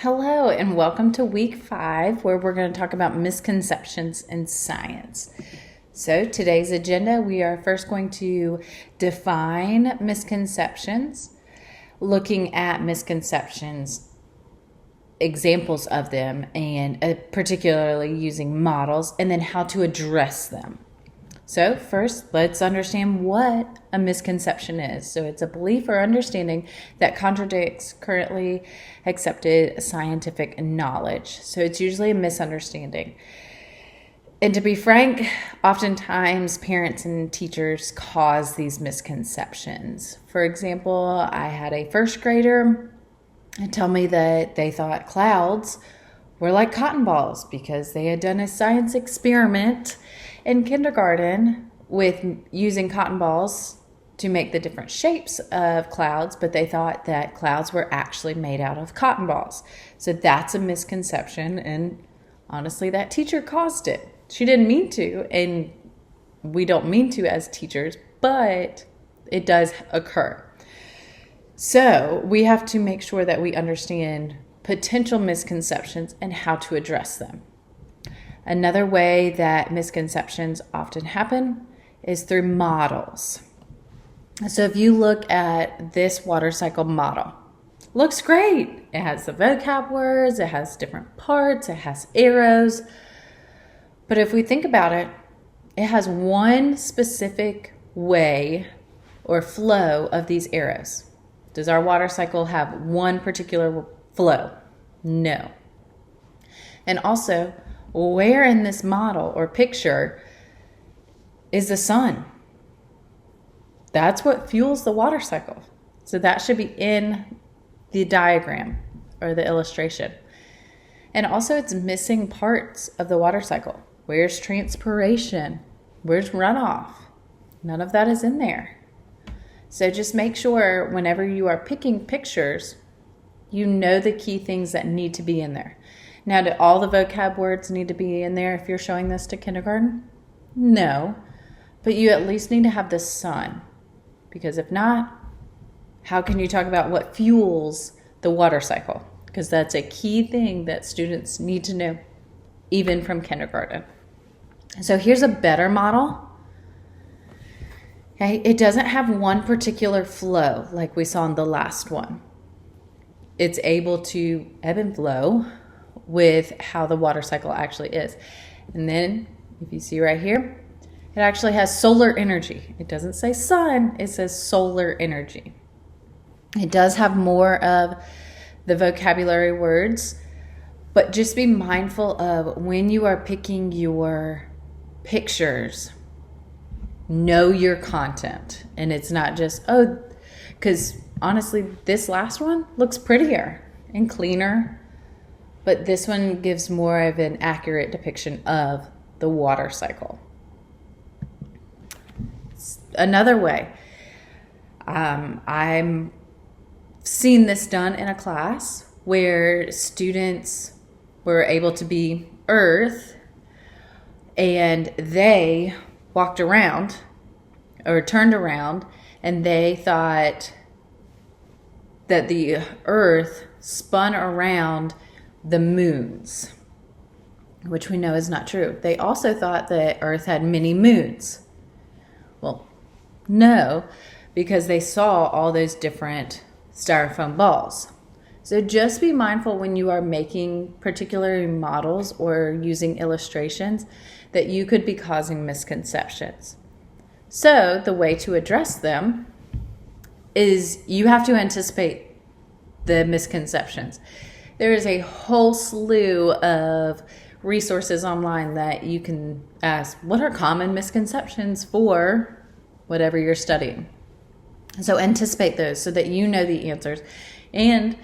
Hello, and welcome to week 5, where we're going to talk about misconceptions in science. So today's agenda, we are first going to define misconceptions, looking at misconceptions, examples of them, and particularly using models, and then how to address them. So first, let's understand what a misconception is. So it's a belief or understanding that contradicts currently accepted scientific knowledge. So it's usually a misunderstanding. And to be frank, oftentimes parents and teachers cause these misconceptions. For example, I had a first grader tell me that they thought clouds were like cotton balls because they had done a science experiment in kindergarten with using cotton balls to make the different shapes of clouds, but they thought that clouds were actually made out of cotton balls. So that's a misconception, and honestly, that teacher caused it. She didn't mean to, and we don't mean to as teachers, but it does occur. So we have to make sure that we understand potential misconceptions and how to address them. Another way that misconceptions often happen is through models. So if you look at this water cycle model, looks great. It has the vocab words, it has different parts, it has arrows. But if we think about it, it has one specific way or flow of these arrows. Does our water cycle have one particular flow? No. And also, where in this model or picture is the sun? That's what fuels the water cycle. So that should be in the diagram or the illustration. And also it's missing parts of the water cycle. Where's transpiration? Where's runoff? None of that is in there. So just make sure whenever you are picking pictures, you know the key things that need to be in there. Now, do all the vocab words need to be in there if you're showing this to kindergarten? No, but you at least need to have the sun, because if not, how can you talk about what fuels the water cycle? Because that's a key thing that students need to know, even from kindergarten. So here's a better model. Okay, it doesn't have one particular flow like we saw in the last one. It's able to ebb and flow with how the water cycle actually is. And then if you see right here, it actually has solar energy. It doesn't say sun, it says solar energy. It does have more of the vocabulary words, but just be mindful of when you are picking your pictures, know your content. And it's not just, because honestly, this last one looks prettier and cleaner, but this one gives more of an accurate depiction of the water cycle. Another way, I'm seen this done in a class where students were able to be Earth, and they walked around or turned around, and they thought that the Earth spun around the moons, which we know is not true. They also thought that Earth had many moons. Well, no, because they saw all those different styrofoam balls. So just be mindful when you are making particular models or using illustrations that you could be causing misconceptions. So the way to address them is you have to anticipate the misconceptions. There is a whole slew of resources online that you can ask, what are common misconceptions for whatever you're studying? So anticipate those so that you know the answers. And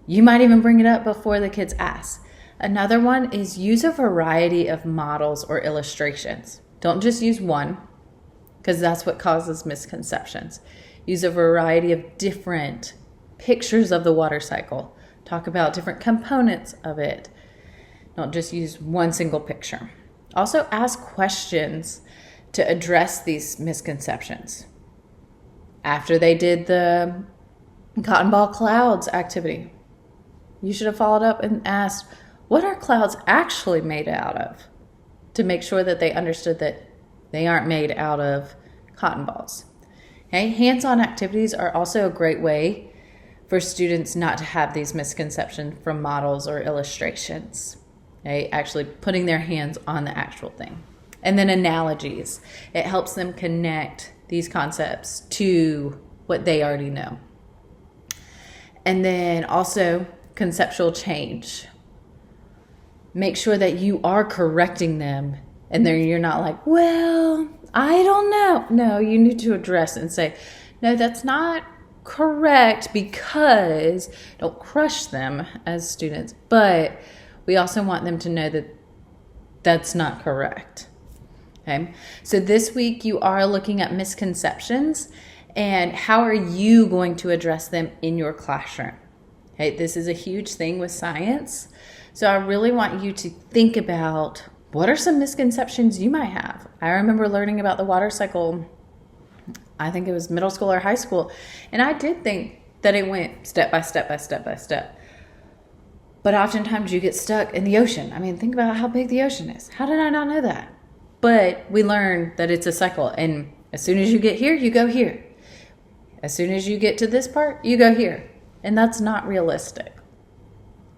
you might even bring it up before the kids ask. Another one is use a variety of models or illustrations. Don't just use one, because that's what causes misconceptions. Use a variety of different pictures of the water cycle. Talk about different components of it. Don't just use one single picture. Also ask questions to address these misconceptions. After they did the cotton ball clouds activity, you should have followed up and asked, what are clouds actually made out of? To make sure that they understood that they aren't made out of cotton balls. Okay? Hands-on activities are also a great way for students not to have these misconceptions from models or illustrations. Okay? Actually putting their hands on the actual thing. And then analogies. It helps them connect these concepts to what they already know. And then also conceptual change. Make sure that you are correcting them and you're not like, well, I don't know. No, you need to address it and say, no, that's not correct, because don't crush them as students, but we also want them to know that that's not correct. Okay, so this week you are looking at misconceptions and how are you going to address them in your classroom. Okay, this is a huge thing with science. So I really want you to think about what are some misconceptions you might have. I remember learning about the water cycle, I think it was middle school or high school, and I did think that it went step by step by step by step. But oftentimes you get stuck in the ocean. I mean, think about how big the ocean is. How did I not know that? But we learn that it's a cycle, and as soon as you get here, you go here. As soon as you get to this part, you go here. And that's not realistic.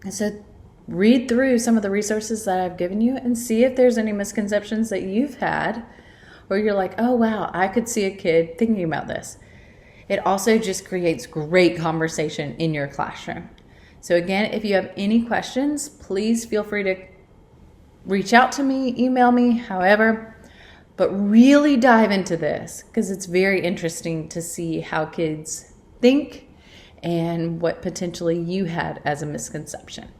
And so read through some of the resources that I've given you and see if there's any misconceptions that you've had where you're like, oh, wow, I could see a kid thinking about this. It also just creates great conversation in your classroom. So again, if you have any questions, please feel free to reach out to me, email me, however, but really dive into this because it's very interesting to see how kids think and what potentially you had as a misconception.